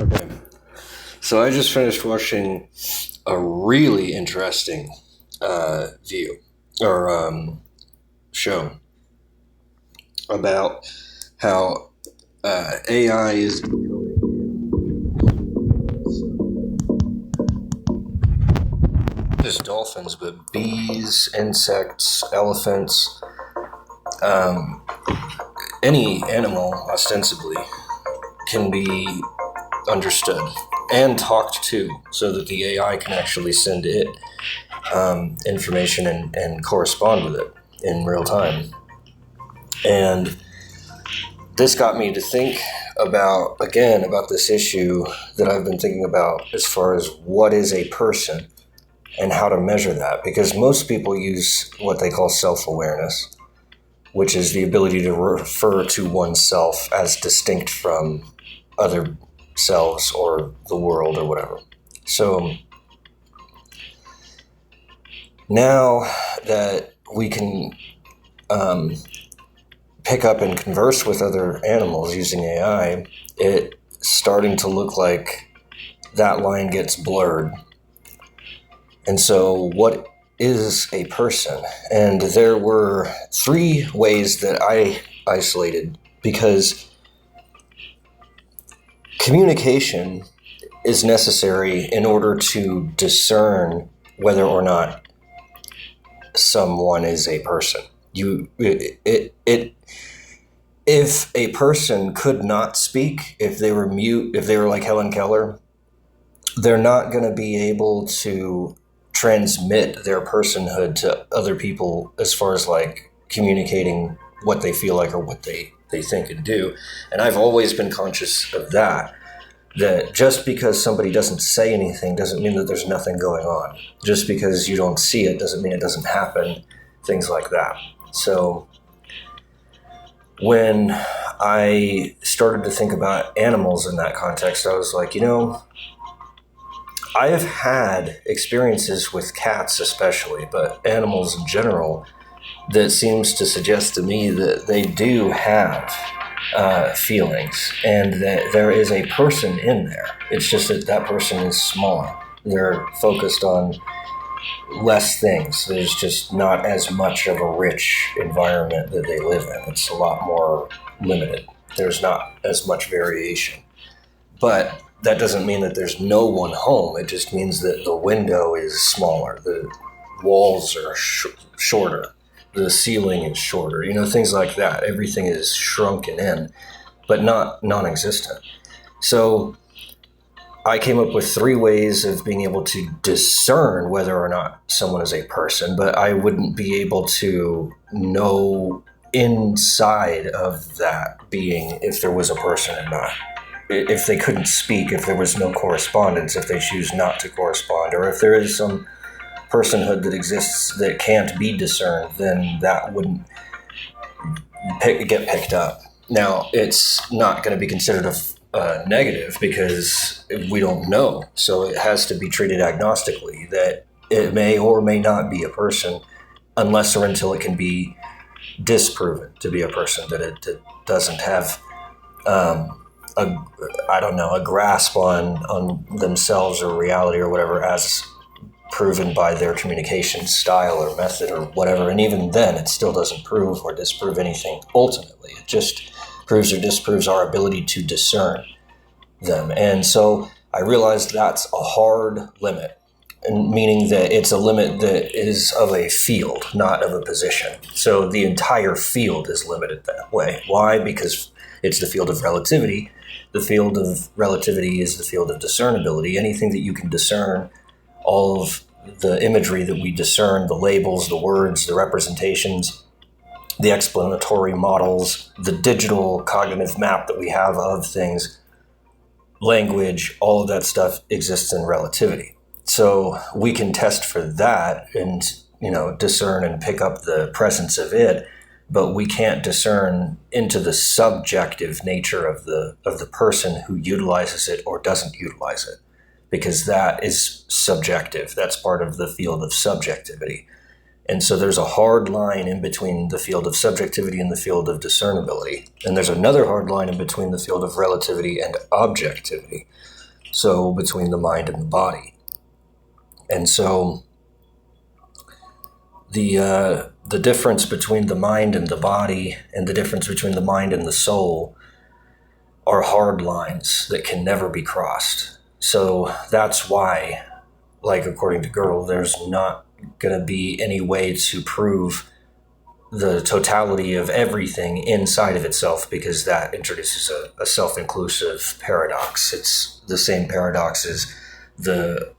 Okay. So I just finished watching a really interesting view or show about how AI is just dolphins, but bees, insects, elephants, um, any animal ostensibly can be understood and talked to so that the AI can actually send it information and correspond with it in real time. And this got me to think about this issue that I've been thinking about as far as what is a person and how to measure that. Because most people use what they call self-awareness, which is the ability to refer to oneself as distinct from other selves or the world or whatever. So now that we can pick up and converse with other animals using AI, it's starting to look like that line gets blurred. And so what is a person? And there were 3 ways that I isolated, because communication is necessary in order to discern whether or not someone is a person. If a person could not speak, if they were mute, if they were like Helen Keller, they're not going to be able to transmit their personhood to other people as far as like communicating what they feel like or what they think and do. And I've always been conscious of that just because somebody doesn't say anything doesn't mean that there's nothing going on. Just because you don't see it doesn't mean it doesn't happen, things like that. So when I started to think about animals in that context, I was like, I have had experiences with cats especially, but animals in general, that seems to suggest to me that they do have feelings and that there is a person in there. It's just that that person is smaller. They're focused on less things. There's just not as much of a rich environment that they live in. It's a lot more limited. There's not as much variation. But that doesn't mean that there's no one home. It just means that the window is smaller. The walls are shorter. The ceiling is shorter. Things like that. Everything is shrunken in, but not non-existent. So I came up with 3 ways of being able to discern whether or not someone is a person, but I wouldn't be able to know inside of that being if there was a person or not. If they couldn't speak, if there was no correspondence, if they choose not to correspond, or if there is some personhood that exists that can't be discerned, then that wouldn't get picked up. Now, it's not going to be considered a negative because we don't know, so it has to be treated agnostically, that it may or may not be a person unless or until it can be disproven to be a person, that it doesn't have a grasp on themselves or reality or whatever as proven by their communication style or method or whatever. And even then, it still doesn't prove or disprove anything ultimately. It just proves or disproves our ability to discern them. And so I realized that's a hard limit, and meaning that it's a limit that is of a field, not of a position. So the entire field is limited that way. Why? Because it's the field of relativity. The field of relativity is the field of discernibility. Anything that you can discern, all of the imagery that we discern, the labels, the words, the representations, the explanatory models, the digital cognitive map that we have of things, language, all of that stuff exists in relativity. So we can test for that and, discern and pick up the presence of it, but we can't discern into the subjective nature of the person who utilizes it or doesn't utilize it, because that is subjective. That's part of the field of subjectivity. And so there's a hard line in between the field of subjectivity and the field of discernibility. And there's another hard line in between the field of relativity and objectivity. So between the mind and the body. And so the difference between the mind and the body and the difference between the mind and the soul are hard lines that can never be crossed. So that's why, like according to Gödel, there's not going to be any way to prove the totality of everything inside of itself, because that introduces a self-inclusive paradox. It's the same paradox as the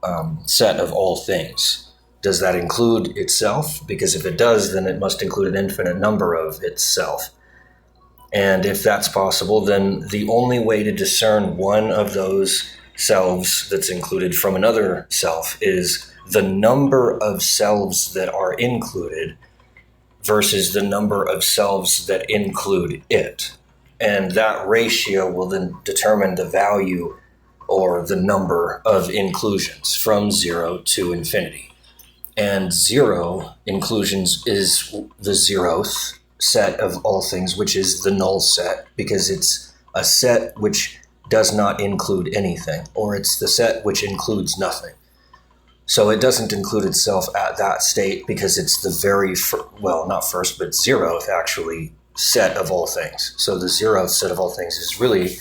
set of all things. Does that include itself? Because if it does, then it must include an infinite number of itself. And if that's possible, then the only way to discern one of those selves that's included from another self is the number of selves that are included versus the number of selves that include it. And that ratio will then determine the value or the number of inclusions from 0 to infinity. And 0 inclusions is the 0th set of all things, which is the null set, because it's a set which does not include anything, or it's the set which includes nothing. So it doesn't include itself at that state because it's the very, not first, but 0th actually set of all things. So the 0th set of all things is really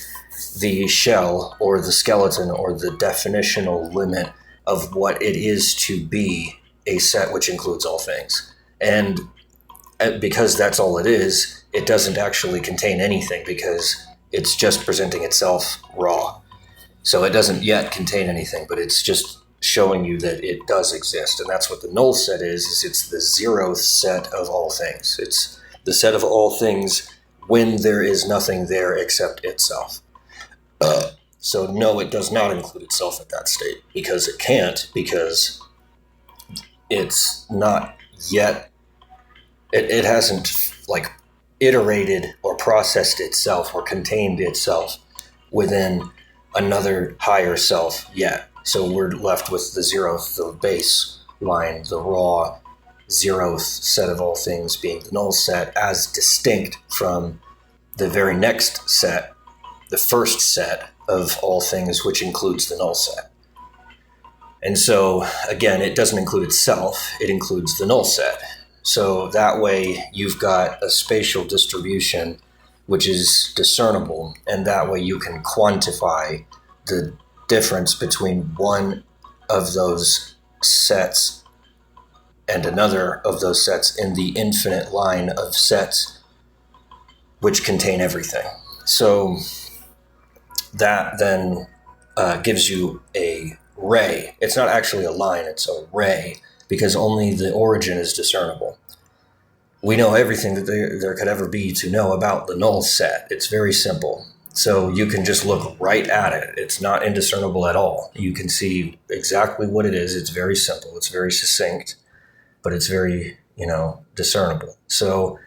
the shell or the skeleton or the definitional limit of what it is to be a set which includes all things. And because that's all it is, it doesn't actually contain anything because it's just presenting itself raw. So it doesn't yet contain anything, but it's just showing you that it does exist. And that's what the null set is it's the 0th set of all things. It's the set of all things when there is nothing there except itself. So no, it does not include itself at that state, because it can't, because it's not yet, it hasn't like iterated or processed itself or contained itself within another higher self yet. So we're left with the 0th, the base line, the raw 0th set of all things being the null set, as distinct from the very next set, the first set of all things, which includes the null set. And so, again, it doesn't include itself, it includes the null set. So that way you've got a spatial distribution which is discernible, and that way you can quantify the difference between one of those sets and another of those sets in the infinite line of sets which contain everything. So that then gives you a ray. It's not actually a line, it's a ray, because only the origin is discernible. We know everything that there could ever be to know about the null set. It's very simple. So you can just look right at it. It's not indiscernible at all. You can see exactly what it is. It's very simple. It's very succinct, but it's very, discernible. So,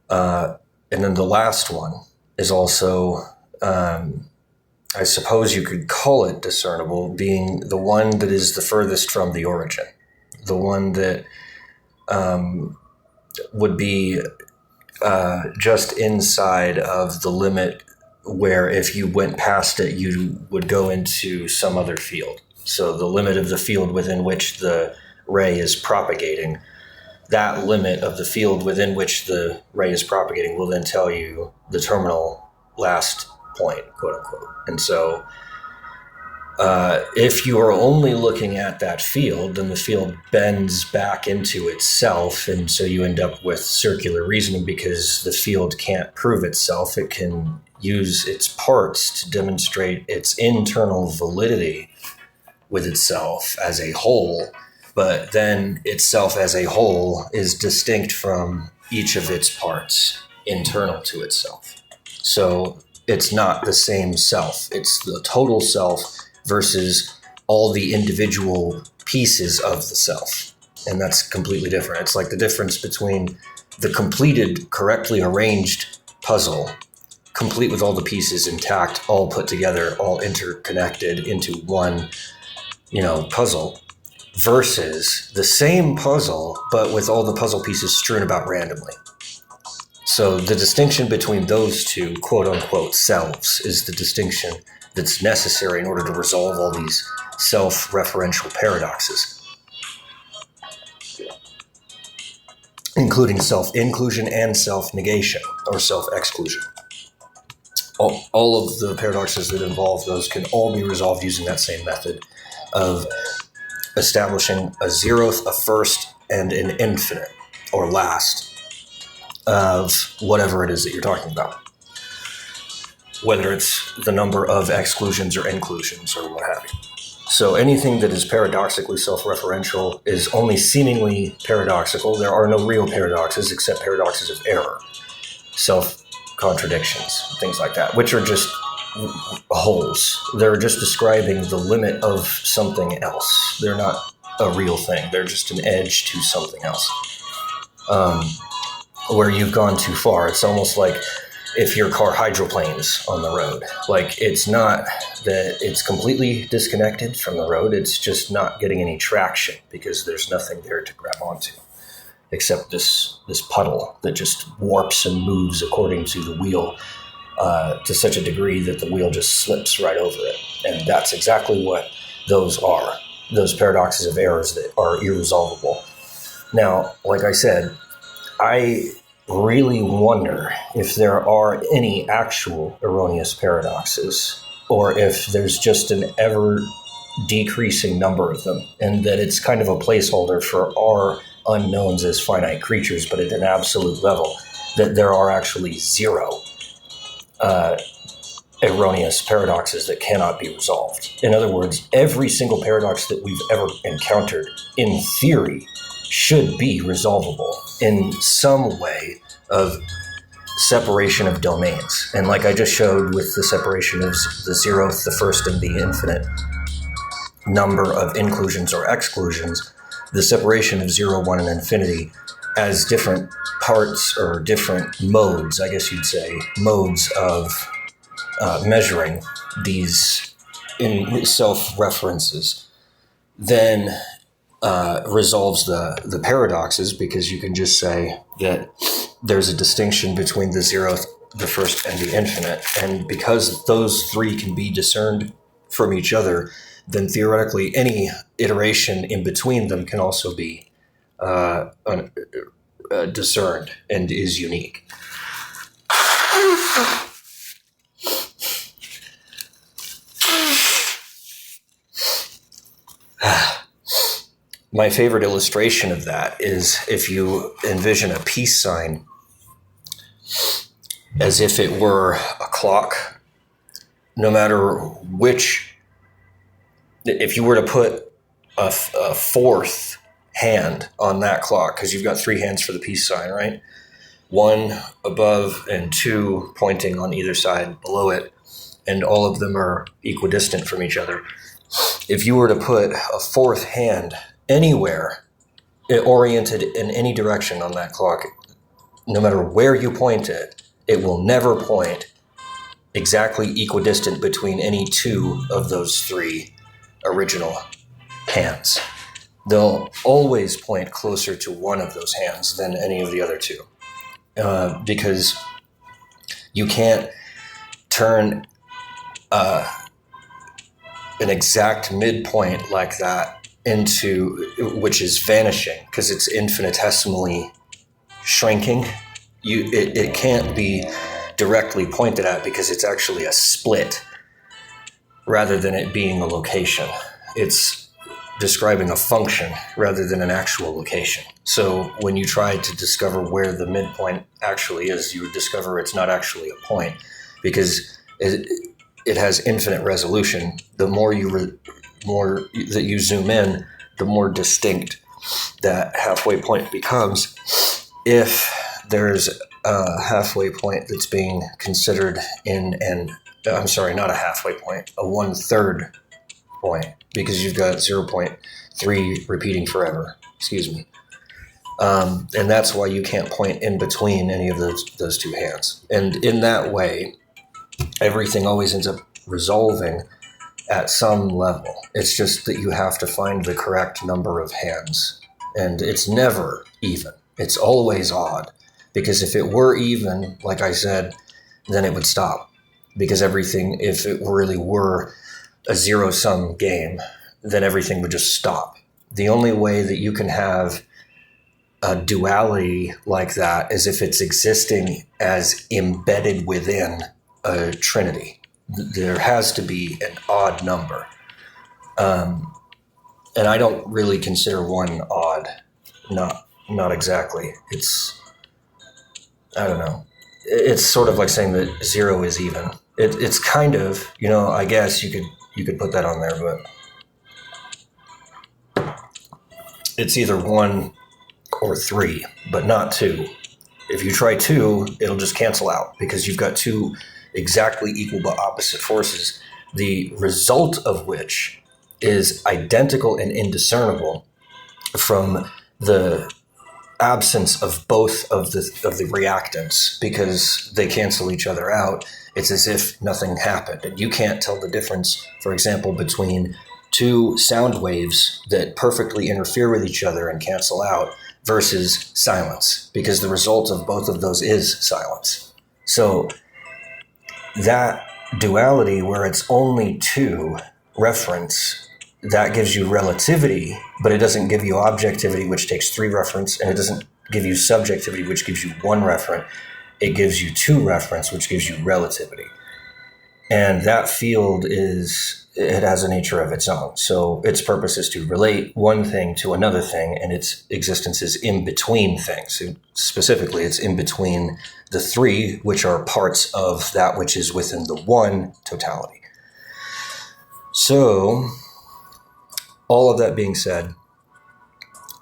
and then the last one is also, I suppose you could call it discernible, being the one that is the furthest from the origin, the one that would be just inside of the limit where if you went past it, you would go into some other field. So the limit of the field within which the ray is propagating, that limit of the field within which the ray is propagating will then tell you the terminal last point, quote unquote. And so if you are only looking at that field, then the field bends back into itself, and so you end up with circular reasoning because the field can't prove itself. It can use its parts to demonstrate its internal validity with itself as a whole, but then itself as a whole is distinct from each of its parts internal to itself. So it's not the same self. It's the total self versus all the individual pieces of the self. And that's completely different. It's like the difference between the completed, correctly arranged puzzle, complete with all the pieces intact, all put together, all interconnected into one, puzzle, versus the same puzzle, but with all the puzzle pieces strewn about randomly. So the distinction between those two quote unquote selves is the distinction that's necessary in order to resolve all these self-referential paradoxes, including self-inclusion and self-negation or self-exclusion. All of the paradoxes that involve those can all be resolved using that same method of establishing a zeroth, a first, and an infinite, or last, of whatever it is that you're talking about. Whether it's the number of exclusions or inclusions or what have you. So anything that is paradoxically self-referential is only seemingly paradoxical. There are no real paradoxes except paradoxes of error, self-contradictions, things like that, which are just holes. They're just describing the limit of something else. They're not a real thing. They're just an edge to something else. Where you've gone too far. It's almost like if your car hydroplanes on the road. Like, it's not that it's completely disconnected from the road. It's just not getting any traction because there's nothing there to grab onto except this puddle that just warps and moves according to the wheel to such a degree that the wheel just slips right over it. And that's exactly what those are. Those paradoxes of errors that are irresolvable. Now, like I said, I really wonder if there are any actual erroneous paradoxes, or if there's just an ever decreasing number of them, and that it's kind of a placeholder for our unknowns as finite creatures, but at an absolute level, that there are actually zero erroneous paradoxes that cannot be resolved. In other words, every single paradox that we've ever encountered, in theory, should be resolvable in some way of separation of domains. And like I just showed with the separation of the zeroth, the first, and the infinite number of inclusions or exclusions, the separation of 0, 1, and infinity as different parts or different modes, I guess you'd say, modes of measuring these in self-references, then resolves the paradoxes, because you can just say that there's a distinction between the zeroth, the first, and the infinite. And because those three can be discerned from each other, then theoretically any iteration in between them can also be discerned and is unique. My favorite illustration of that is if you envision a peace sign as if it were a clock. No matter which, if you were to put a fourth hand on that clock, because you've got three hands for the peace sign, right? One above and two pointing on either side below it, and all of them are equidistant from each other. If you were to put a fourth hand anywhere oriented in any direction on that clock, no matter where you point it, it will never point exactly equidistant between any two of those three original hands. They'll always point closer to one of those hands than any of the other two, because you can't turn an exact midpoint like that into, which is vanishing because it's infinitesimally shrinking. It can't be directly pointed at because it's actually a split rather than it being a location. It's describing a function rather than an actual location. So when you try to discover where the midpoint actually is, you would discover it's not actually a point, because it has infinite resolution. The more that you zoom in, the more distinct that halfway point becomes. If there's a halfway point that's being considered in I'm sorry, not a halfway point, a 1/3 point, because you've got 0.3 repeating forever. Excuse me. And that's why you can't point in between any of those two hands. And in that way, everything always ends up resolving at some level. It's just that you have to find the correct number of hands. And it's never even. It's always odd. Because if it were even, like I said, then it would stop. Because everything, if it really were a zero-sum game, then everything would just stop. The only way that you can have a duality like that is if it's existing as embedded within a trinity. There has to be an odd number. And I don't really consider one odd. Not exactly. I don't know. It's sort of like saying that 0 is even. It's kind of, I guess you could put that on there, but it's either 1 or 3, but not 2. If you try 2, it'll just cancel out because you've got 2 exactly equal but opposite forces, the result of which is identical and indiscernible from the absence of both of the reactants because they cancel each other out. It's as if nothing happened. And you can't tell the difference, for example, between 2 sound waves that perfectly interfere with each other and cancel out versus silence, because the result of both of those is silence. So that duality where it's only 2 reference, that gives you relativity, but it doesn't give you objectivity, which takes 3 reference, and it doesn't give you subjectivity, which gives you 1 referent. It gives you 2 reference, which gives you relativity. And that field it has a nature of its own. So its purpose is to relate one thing to another thing, and its existence is in between things. So specifically, it's in between the 3, which are parts of that which is within the 1 totality. So, all of that being said,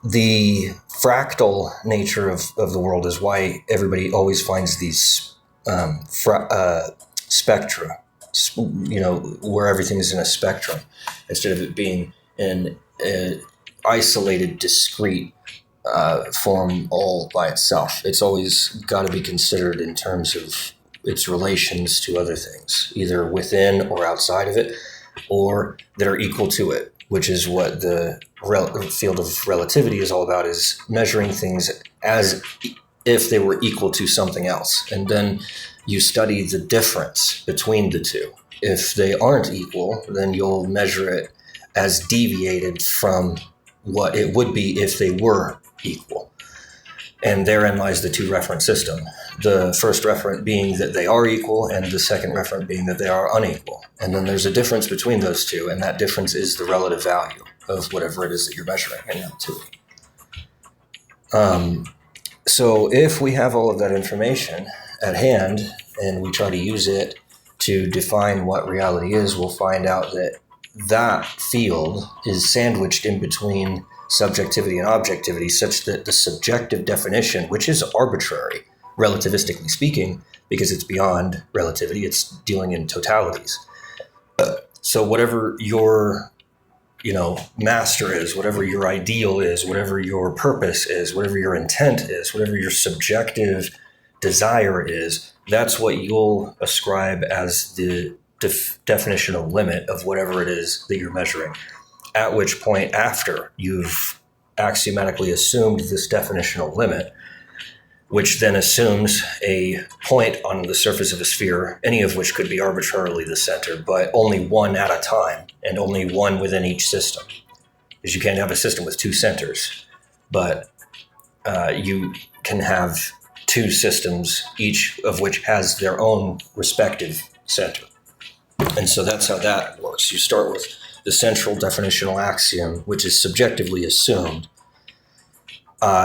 the fractal nature of the world is why everybody always finds these spectra, where everything is in a spectrum, instead of it being an isolated, discrete form all by itself. It's always got to be considered in terms of its relations to other things, either within or outside of it, or that are equal to it, which is what the field of relativity is all about, is measuring things as if they were equal to something else. And then you study the difference between the 2. If they aren't equal, then you'll measure it as deviated from what it would be if they were equal. And therein lies the 2 reference system. The first referent being that they are equal, and the second referent being that they are unequal. And then there's a difference between those 2, and that difference is the relative value of whatever it is that you're measuring in that 2. So if we have all of that information at hand, and we try to use it to define what reality is, we'll find out that that field is sandwiched in between subjectivity and objectivity, such that the subjective definition, which is arbitrary, relativistically speaking, because it's beyond relativity, it's dealing in totalities. So whatever your master is, whatever your ideal is, whatever your purpose is, whatever your intent is, whatever your subjective desire is, that's what you'll ascribe as the definitional limit of whatever it is that you're measuring. At which point, after you've axiomatically assumed this definitional limit, which then assumes a point on the surface of a sphere, any of which could be arbitrarily the center, but only one at a time, and only one within each system. Because you can't have a system with 2 centers, but you can have 2 systems, each of which has their own respective center. And so that's how that works. You start with the central definitional axiom, which is subjectively assumed.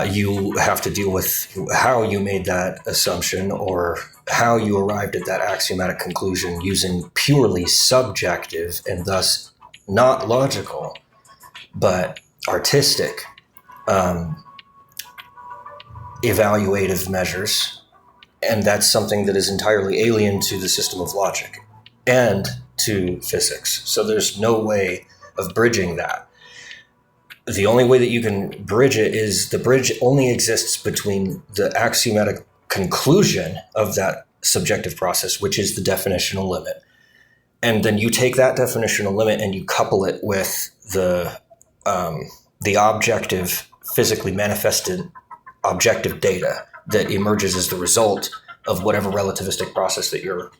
You have to deal with how you made that assumption, or how you arrived at that axiomatic conclusion using purely subjective and thus not logical, but artistic evaluative measures. And that's something that is entirely alien to the system of logic and to physics. So there's no way of bridging that. The only way that you can bridge it is the bridge only exists between the axiomatic conclusion of that subjective process, which is the definitional limit, And then you take that definitional limit and you couple it with the objective, physically manifested objective data that emerges as the result of whatever relativistic process that you're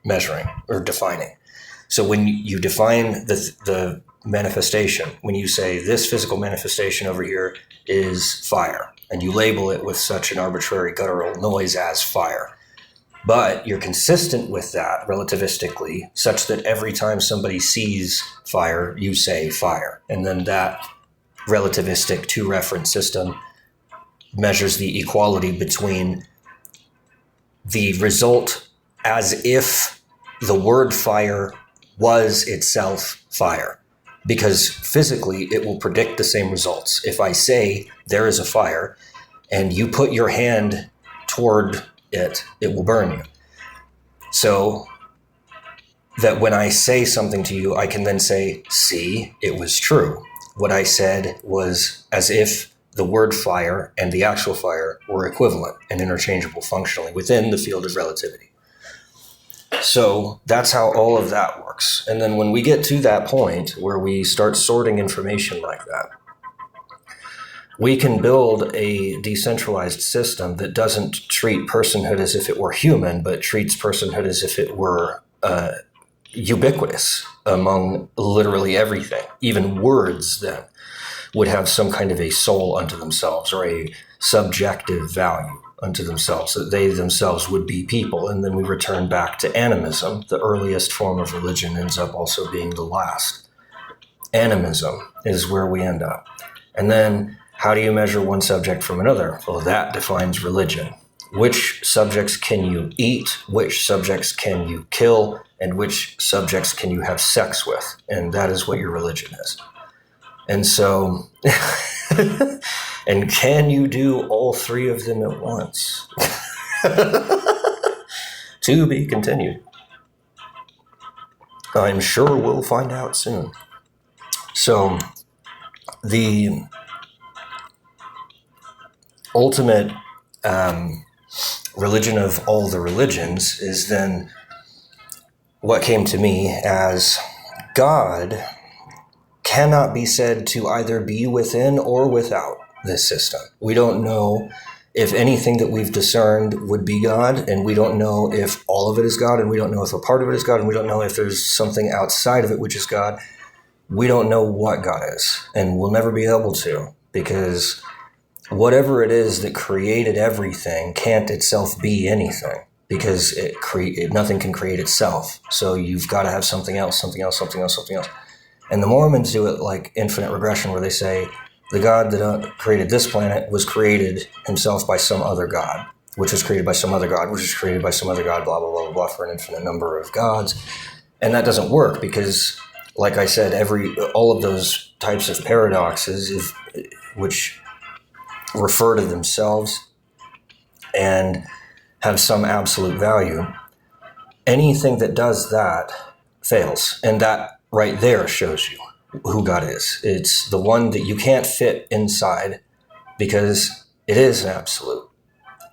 measuring or defining. So when you define the manifestation, when you say this physical manifestation over here is fire, and you label it with such an arbitrary guttural noise as fire, but you're consistent with that relativistically such that every time somebody sees fire, you say fire. And then that relativistic two-reference system measures the equality between the result as if the word fire was itself fire, because physically it will predict the same results. If I say there is a fire and you put your hand toward it, it will burn you. So that when I say something to you, I can then say, see, it was true. What I said was as if the word fire and the actual fire were equivalent and interchangeable functionally within the field of relativity. So that's how all of that works. And then when we get to that point where we start sorting information like that, we can build a decentralized system that doesn't treat personhood as if it were human, but treats personhood as if it were ubiquitous among literally everything. Even words then would have some kind of a soul unto themselves, or a subjective value unto themselves, that they themselves would be people. And then we return back to animism. The earliest form of religion ends up also being the last. Animism is where we end up. And then how do you measure one subject from another? Well, that defines religion. Which subjects can you eat? Which subjects can you kill? And which subjects can you have sex with? And that is what your religion is. And so, and can you do all three of them at once? To be continued. I'm sure we'll find out soon. So, the ultimate religion of all the religions is then what came to me as God cannot be said to either be within or without this system. We don't know if anything that we've discerned would be God, and we don't know if all of it is God, and we don't know if a part of it is God, and we don't know if there's something outside of it which is God. We don't know what God is, and we'll never be able to, because whatever it is that created everything can't itself be anything, because nothing can create itself. So you've got to have something else, something else, something else, something else. And the Mormons do it like infinite regression, where they say the God that created this planet was created himself by some other God, which was created by some other God, which was created by some other God, blah, blah, blah, blah, blah, for an infinite number of gods. And that doesn't work because, like I said, all of those types of paradoxes, which refer to themselves and have some absolute value, anything that does that fails. And that right there shows you who God is. It's the one that you can't fit inside because it is an absolute.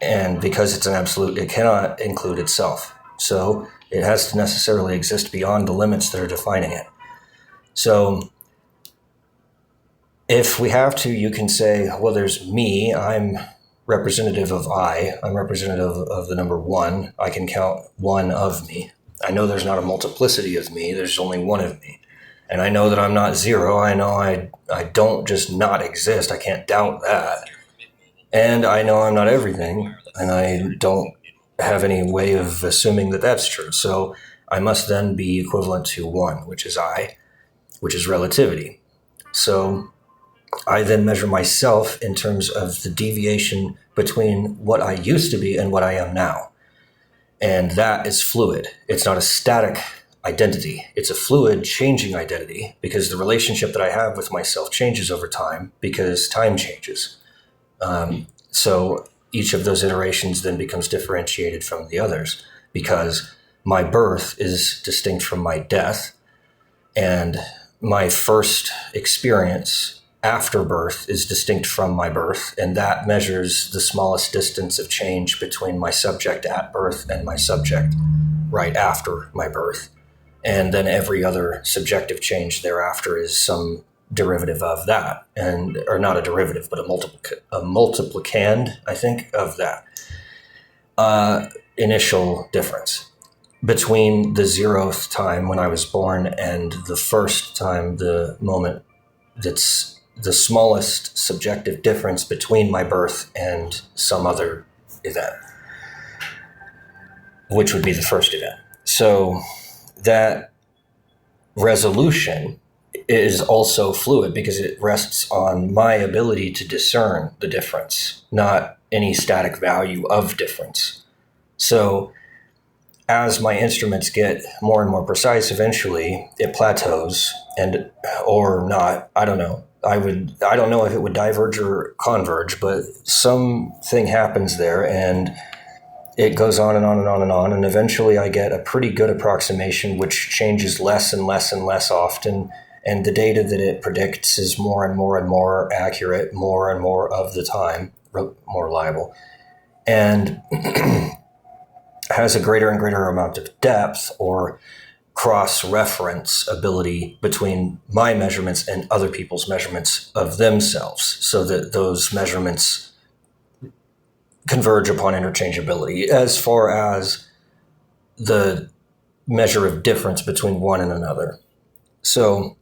And because it's an absolute, it cannot include itself. So it has to necessarily exist beyond the limits that are defining it. So if we have to, you can say, well, there's me. I'm representative of I'm representative of the number one. I can count one of me. I know there's not a multiplicity of me. There's only one of me. And I know that I'm not zero. I know I don't just not exist. I can't doubt that. And I know I'm not everything. And I don't have any way of assuming that that's true. So I must then be equivalent to one, which is I, which is relativity. So I then measure myself in terms of the deviation between what I used to be and what I am now. And that is fluid. It's not a static identity. It's a fluid, changing identity, because the relationship that I have with myself changes over time because time changes. So each of those iterations then becomes differentiated from the others, because my birth is distinct from my death, and my first experience after birth is distinct from my birth, and that measures the smallest distance of change between my subject at birth and my subject right after my birth. And then every other subjective change thereafter is some derivative of that, or not a derivative, but a multiplicand, I think, of that initial difference between the 0th time when I was born and the first time, the moment that's the smallest subjective difference between my birth and some other event, which would be the first event. So that resolution is also fluid because it rests on my ability to discern the difference, not any static value of difference. So as my instruments get more and more precise, eventually it plateaus, or not, I don't know. I don't know if it would diverge or converge, but something happens there and it goes on and on and on and on. And eventually I get a pretty good approximation, which changes less and less and less often. And the data that it predicts is more and more and more accurate, more and more of the time, more reliable, and has a greater and greater amount of depth or cross-reference ability between my measurements and other people's measurements of themselves, so that those measurements converge upon interchangeability as far as the measure of difference between one and another. So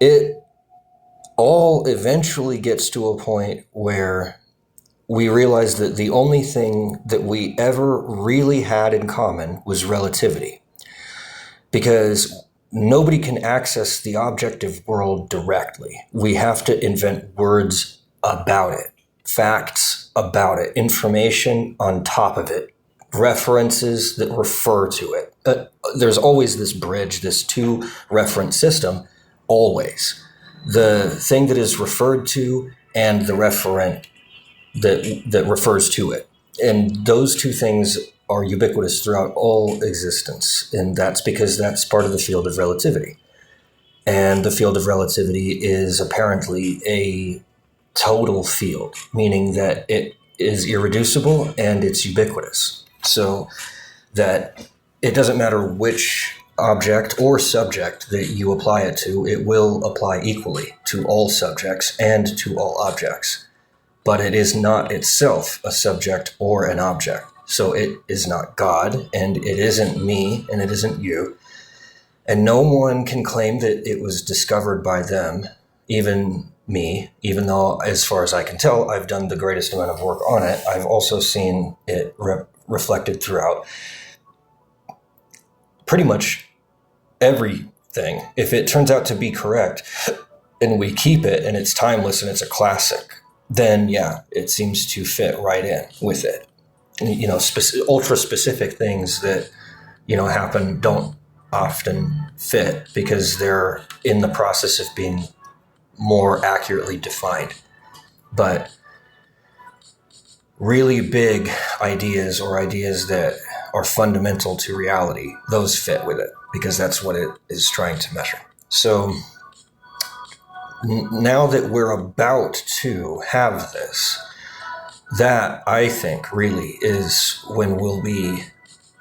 it all eventually gets to a point where we realize that the only thing that we ever really had in common was relativity, because nobody can access the objective world directly. We have to invent words about it, facts about it, information on top of it, references that refer to it. There's always this bridge, this two-reference system, always. The thing that is referred to and the referent that refers to it. And those two things are ubiquitous throughout all existence. And that's because that's part of the field of relativity. And the field of relativity is apparently a total field, meaning that it is irreducible and it's ubiquitous. So that it doesn't matter which object or subject that you apply it to, it will apply equally to all subjects and to all objects. But it is not itself a subject or an object. So it is not God, and it isn't me, and it isn't you. And no one can claim that it was discovered by them, even me, even though, as far as I can tell, I've done the greatest amount of work on it. I've also seen it reflected throughout pretty much everything. If it turns out to be correct, and we keep it, and it's timeless, and it's a classic, then yeah, it seems to fit right in with it. You know, ultra specific things that, happen don't often fit because they're in the process of being more accurately defined. But really big ideas, or ideas that are fundamental to reality, those fit with it because that's what it is trying to measure. So now that we're about to have this, that, I think, really is when we'll be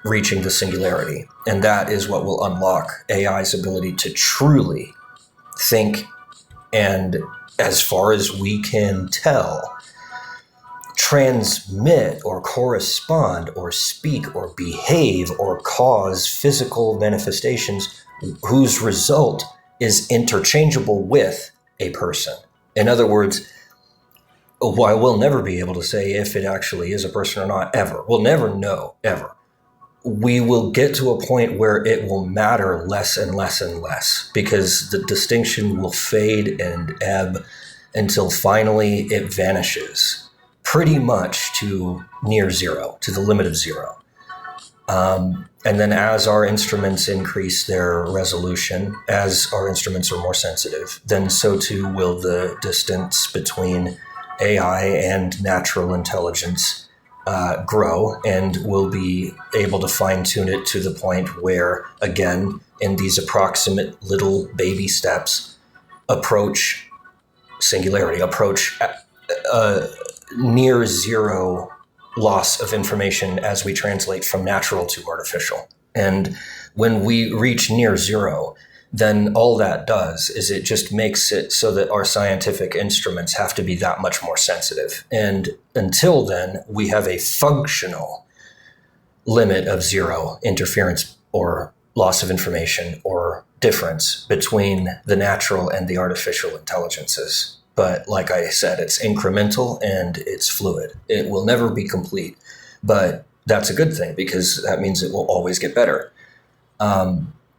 reaching the singularity. And that is what will unlock AI's ability to truly think and, as far as we can tell, transmit or correspond or speak or behave or cause physical manifestations whose result is interchangeable with a person. In other words, while we'll never be able to say if it actually is a person or not, ever. We'll never know, ever. We will get to a point where it will matter less and less and less because the distinction will fade and ebb until finally it vanishes pretty much to near zero, to the limit of zero. And then as our instruments increase their resolution, as our instruments are more sensitive, then so too will the distance between AI and natural intelligence grow, and we'll be able to fine-tune it to the point where, again, in these approximate little baby steps, approach singularity, approach near zero loss of information as we translate from natural to artificial. And when we reach near zero, then all that does is it just makes it so that our scientific instruments have to be that much more sensitive. And until then, we have a functional limit of zero interference or loss of information or difference between the natural and the artificial intelligences. But like I said, it's incremental and it's fluid. It will never be complete, but that's a good thing because that means it will always get better.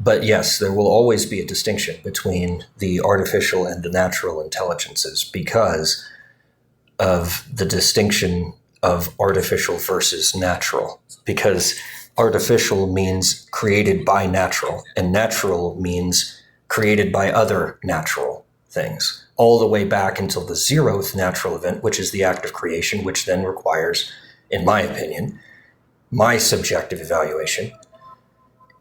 But yes, there will always be a distinction between the artificial and the natural intelligences because of the distinction of artificial versus natural. Because artificial means created by natural, and natural means created by other natural things, all the way back until the zeroth natural event, which is the act of creation, which then requires, in my opinion, my subjective evaluation,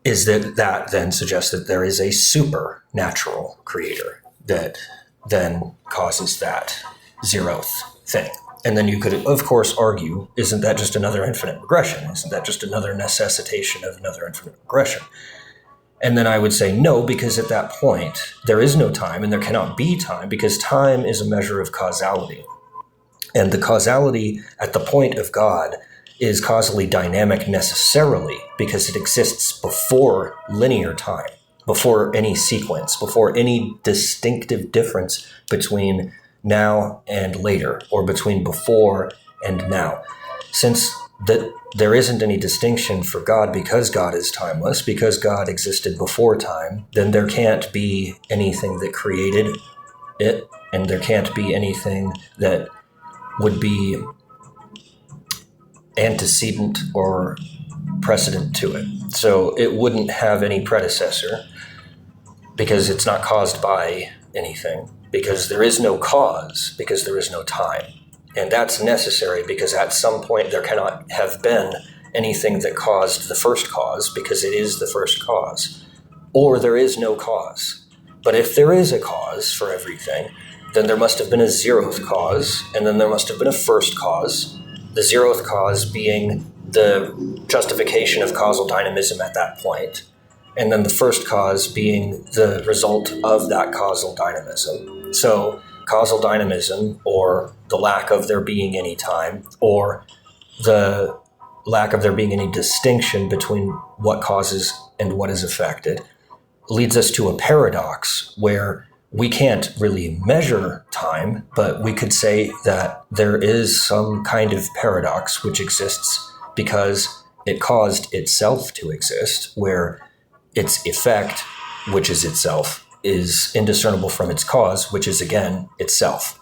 is that then suggests that there is a supernatural creator that then causes that zeroth thing. And then you could, of course, argue, isn't that just another infinite regression? Isn't that just another necessitation of another infinite regression? And then I would say no, because at that point, there is no time and there cannot be time because time is a measure of causality. And the causality at the point of God is causally dynamic necessarily because it exists before linear time, before any sequence, before any distinctive difference between now and later, or between before and now. Since that there isn't any distinction for God because God is timeless, because God existed before time, then there can't be anything that created it, and there can't be anything that would be antecedent or precedent to it. So it wouldn't have any predecessor because it's not caused by anything, because there is no cause, because there is no time. And that's necessary because at some point there cannot have been anything that caused the first cause because it is the first cause, or there is no cause. But if there is a cause for everything, then there must have been a zeroth cause, and then there must have been a first cause, the zeroth cause being the justification of causal dynamism at that point, and then the first cause being the result of that causal dynamism. So causal dynamism, or the lack of there being any time, or the lack of there being any distinction between what causes and what is affected, leads us to a paradox where we can't really measure time, but we could say that there is some kind of paradox which exists because it caused itself to exist, where its effect, which is itself, is indiscernible from its cause, which is again itself.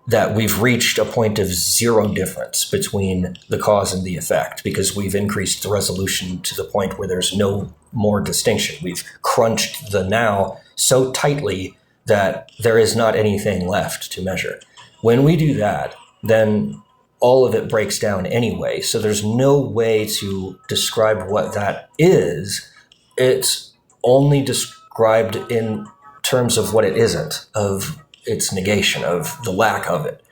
That we've reached a point of zero difference between the cause and the effect because we've increased the resolution to the point where there's no more distinction. We've crunched the now so tightly that there is not anything left to measure. When we do that, then all of it breaks down anyway. So there's no way to describe what that is. It's only described in terms of what it isn't, of its negation, of the lack of it,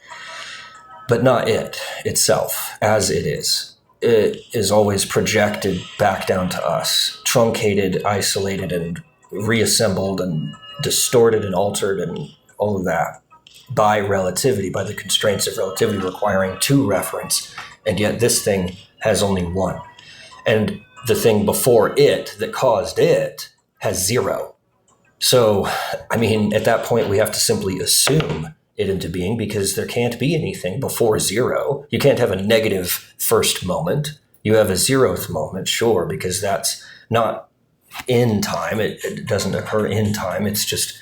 but not it itself as it is. It is always projected back down to us, truncated, isolated, and reassembled, and distorted and altered, and all of that by relativity, by the constraints of relativity requiring two reference, and yet this thing has only one. And the thing before it that caused it has zero. So, I mean, at that point, we have to simply assume it into being because there can't be anything before zero. You can't have a negative first moment. You have a zeroth moment, sure, because that's not in time. It doesn't occur in time. It's just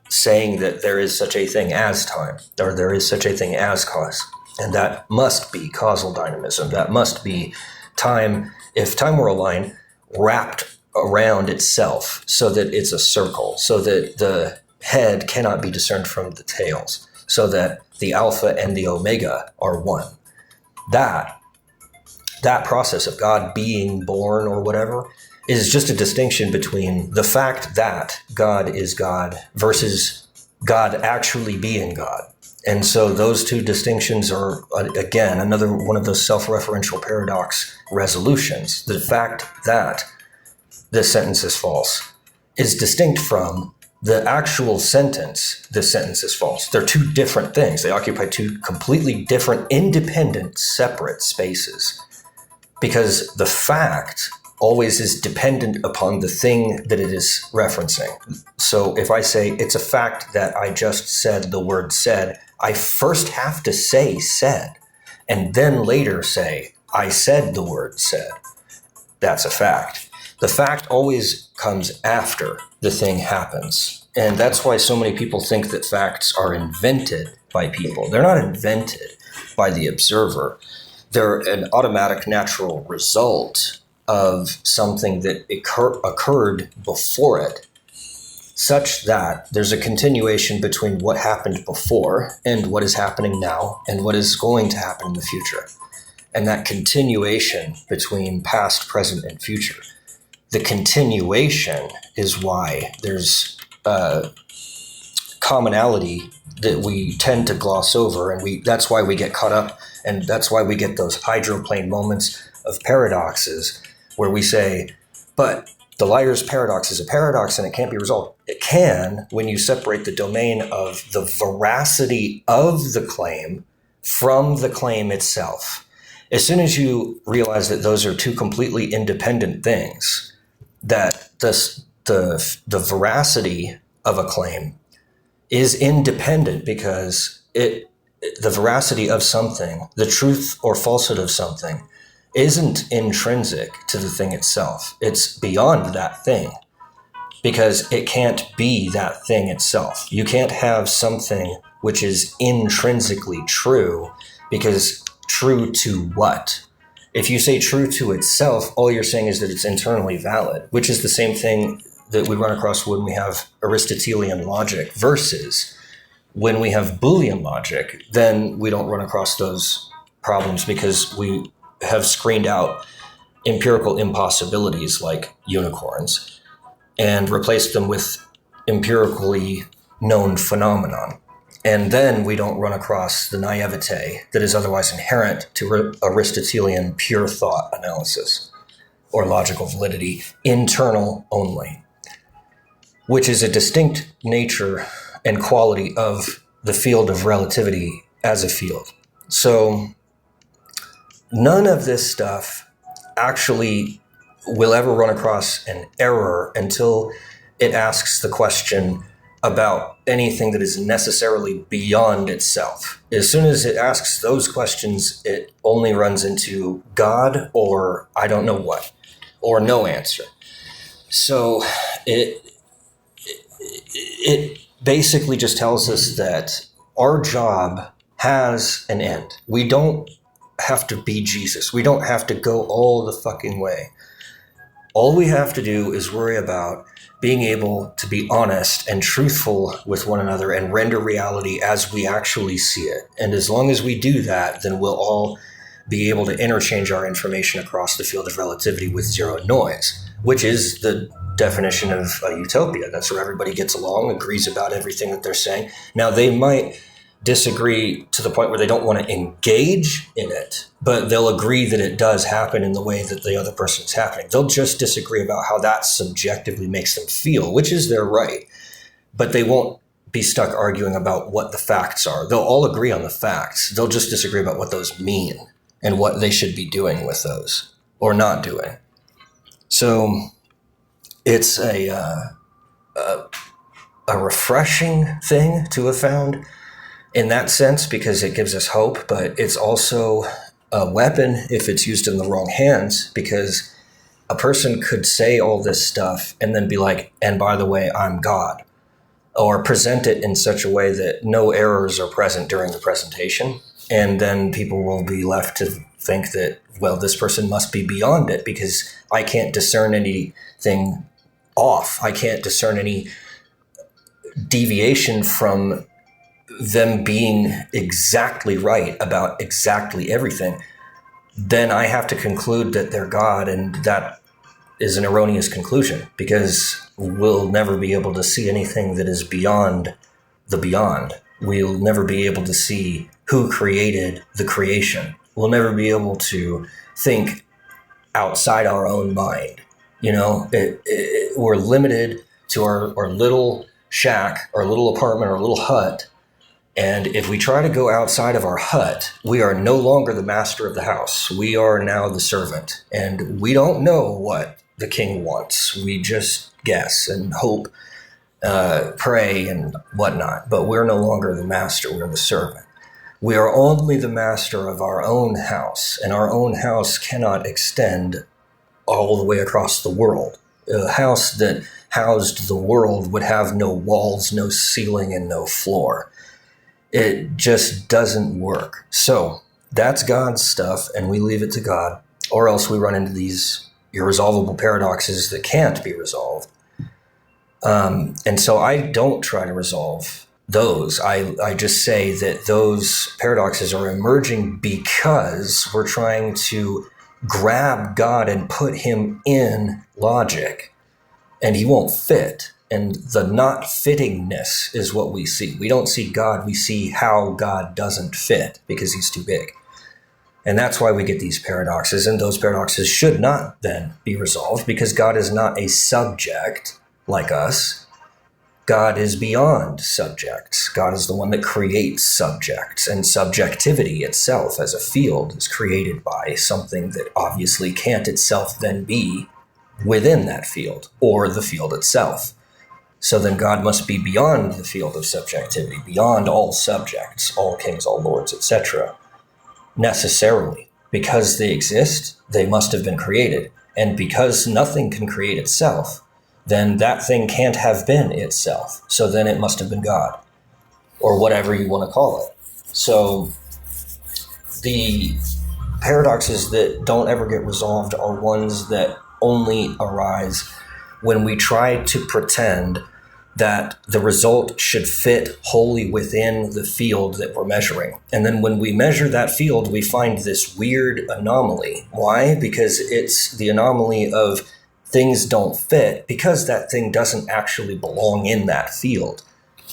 saying that there is such a thing as time, or there is such a thing as cause. And that must be causal dynamism. That must be time, if time were a line, wrapped around itself so that it's a circle, so that the head cannot be discerned from the tails, so that the alpha and the omega are one. That process of God being born or whatever is just a distinction between the fact that God is God versus God actually being God. And so those two distinctions are, again, another one of those self-referential paradox resolutions. The fact that this sentence is false, is distinct from the actual sentence, this sentence is false. They're two different things. They occupy two completely different, independent, separate spaces. Because the fact always is dependent upon the thing that it is referencing. So if I say it's a fact that I just said the word said, I first have to say said, and then later say I said the word said. That's a fact. The fact always comes after the thing happens. And that's why so many people think that facts are invented by people. They're not invented by the observer. They're an automatic natural result of something that occurred before it, such that there's a continuation between what happened before and what is happening now and what is going to happen in the future. And that continuation between past, present, and future, the continuation is why there's commonality that we tend to gloss over, and that's why we get caught up, and that's why we get those hydroplane moments of paradoxes where we say, but the liar's paradox is a paradox and it can't be resolved. It can when you separate the domain of the veracity of the claim from the claim itself. As soon as you realize that those are two completely independent things, that the veracity of a claim is independent because the veracity of something, the truth or falsehood of something, isn't intrinsic to the thing itself. It's beyond that thing because it can't be that thing itself. You can't have something which is intrinsically true because true to what? If you say true to itself, all you're saying is that it's internally valid, which is the same thing that we run across when we have Aristotelian logic versus when we have Boolean logic, then we don't run across those problems because we have screened out empirical impossibilities like unicorns and replaced them with empirically known phenomenon. And then we don't run across the naivete that is otherwise inherent to Aristotelian pure thought analysis or logical validity, internal only, which is a distinct nature and quality of the field of relativity as a field. So none of this stuff actually will ever run across an error until it asks the question about anything that is necessarily beyond itself. As soon as it asks those questions, it only runs into God or I don't know what, or no answer. So it basically just tells us that our job has an end. We don't have to be Jesus. We don't have to go all the fucking way. All we have to do is worry about being able to be honest and truthful with one another and render reality as we actually see it. And as long as we do that, then we'll all be able to interchange our information across the field of relativity with zero noise, which is the definition of a utopia. That's where everybody gets along, agrees about everything that they're saying. Now, they might disagree to the point where they don't want to engage in it, but they'll agree that it does happen in the way that the other person's happening. They'll just disagree about how that subjectively makes them feel, which is their right. But they won't be stuck arguing about what the facts are. They'll all agree on the facts. They'll just disagree about what those mean and what they should be doing with those or not doing. So it's a refreshing thing to have found in that sense, because it gives us hope, but it's also a weapon if it's used in the wrong hands, because a person could say all this stuff and then be like, and by the way, I'm God, or present it in such a way that no errors are present during the presentation. And then people will be left to think that, well, this person must be beyond it because I can't discern anything off. I can't discern any deviation from them being exactly right about exactly everything. Then I have to conclude that they're God, and that is an erroneous conclusion because we'll never be able to see anything that is beyond the beyond. We'll never be able to see who created the creation. We'll never be able to think outside our own mind We're limited to our little shack, our little apartment, our little hut. And if we try to go outside of our hut, we are no longer the master of the house. We are now the servant. And we don't know what the king wants. We just guess and hope, pray and whatnot. But we're no longer the master. We're the servant. We are only the master of our own house. And our own house cannot extend all the way across the world. A house that housed the world would have no walls, no ceiling, and no floor. It just doesn't work. So that's God's stuff, and we leave it to God, or else we run into these irresolvable paradoxes that can't be resolved. And so I don't try to resolve those. I just say that those paradoxes are emerging because we're trying to grab God and put him in logic, and he won't fit. And the not fittingness is what we see. We don't see God, we see how God doesn't fit because he's too big. And that's why we get these paradoxes. And those paradoxes should not then be resolved because God is not a subject like us. God is beyond subjects. God is the one that creates subjects. And subjectivity itself as a field is created by something that obviously can't itself then be within that field or the field itself. So then God must be beyond the field of subjectivity, beyond all subjects, all kings, all lords, etc. Necessarily. Because they exist, they must have been created. And because nothing can create itself, then that thing can't have been itself. So then it must have been God, or whatever you want to call it. So the paradoxes that don't ever get resolved are ones that only arise when we try to pretend that the result should fit wholly within the field that we're measuring. And then when we measure that field, we find this weird anomaly. Why? Because it's the anomaly of things don't fit because that thing doesn't actually belong in that field.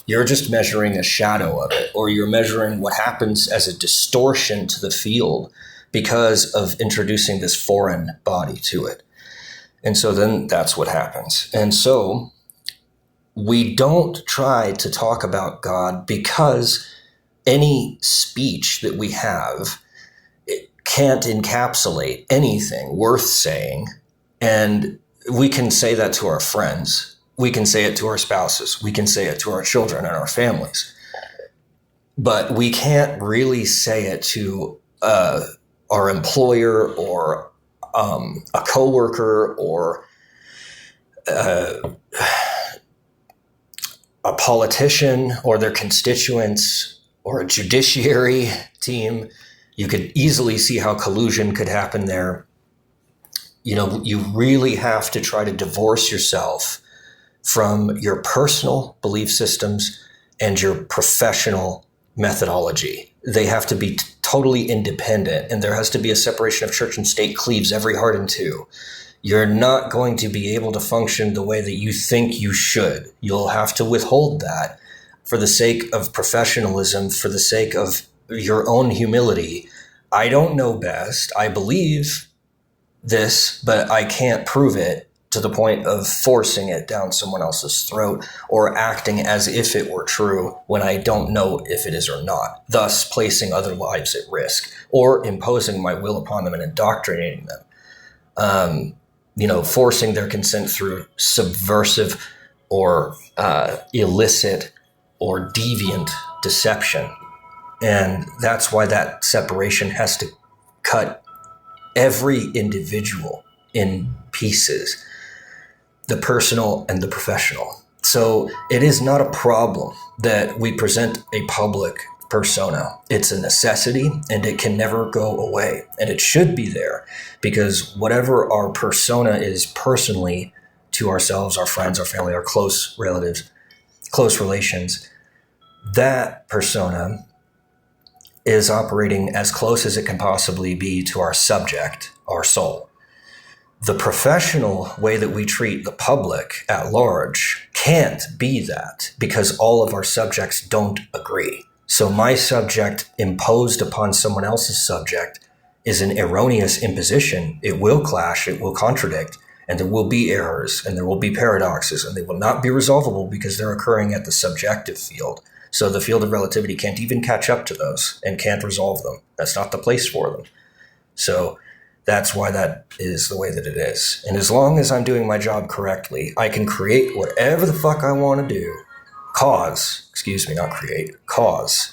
You're just measuring a shadow of it, or you're measuring what happens as a distortion to the field because of introducing this foreign body to it. And so then that's what happens. And so we don't try to talk about God because any speech that we have it can't encapsulate anything worth saying. And we can say that to our friends. We can say it to our spouses. We can say it to our children and our families. But we can't really say it to our employer or a coworker or a politician or their constituents or a judiciary team. You could easily see how collusion could happen there. You really have to try to divorce yourself from your personal belief systems and your professional methodology. They have to be totally independent, and there has to be a separation of church and state cleaves every heart in two. You're not going to be able to function the way that you think you should. You'll have to withhold that for the sake of professionalism, for the sake of your own humility. I don't know best. I believe this, but I can't prove it to the point of forcing it down someone else's throat or acting as if it were true when I don't know if it is or not, thus placing other lives at risk or imposing my will upon them and indoctrinating them. Forcing their consent through subversive or illicit or deviant deception. And that's why that separation has to cut every individual in pieces, the personal and the professional. So it is not a problem that we present a public persona. It's a necessity, and it can never go away. And it should be there because whatever our persona is personally to ourselves, our friends, our family, our close relatives, close relations, that persona is operating as close as it can possibly be to our subject, our soul. The professional way that we treat the public at large can't be that because all of our subjects don't agree. So my subject imposed upon someone else's subject is an erroneous imposition. It will clash, it will contradict, And there will be errors, and there will be paradoxes, and they will not be resolvable because they're occurring at the subjective field. So the field of relativity can't even catch up to those and can't resolve them. That's not the place for them. So that's why that is the way that it is. And as long as I'm doing my job correctly, I can create whatever the fuck I want to do. Cause.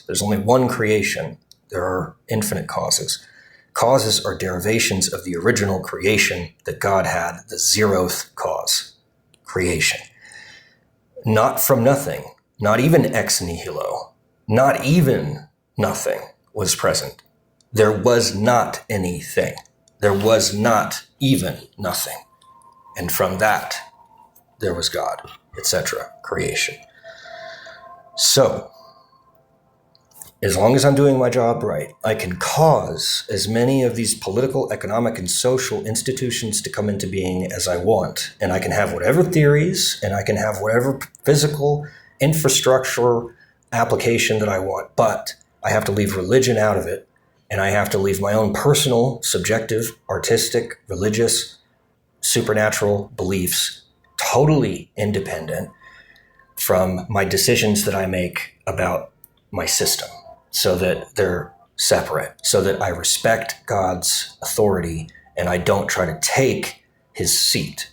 There's only one creation. There are infinite causes. Causes are derivations of the original creation that God had, the zeroth cause, creation. Not from nothing, not even ex nihilo, not even nothing was present. There was not anything. There was not even nothing. And from that, there was God, etc., creation. So, as long as I'm doing my job right, I can cause as many of these political, economic, and social institutions to come into being as I want. And I can have whatever theories, and I can have whatever physical infrastructure application that I want. But I have to leave religion out of it, and I have to leave my own personal, subjective, artistic, religious, supernatural beliefs totally independent from my decisions that I make about my system, so that they're separate, so that I respect God's authority and I don't try to take his seat.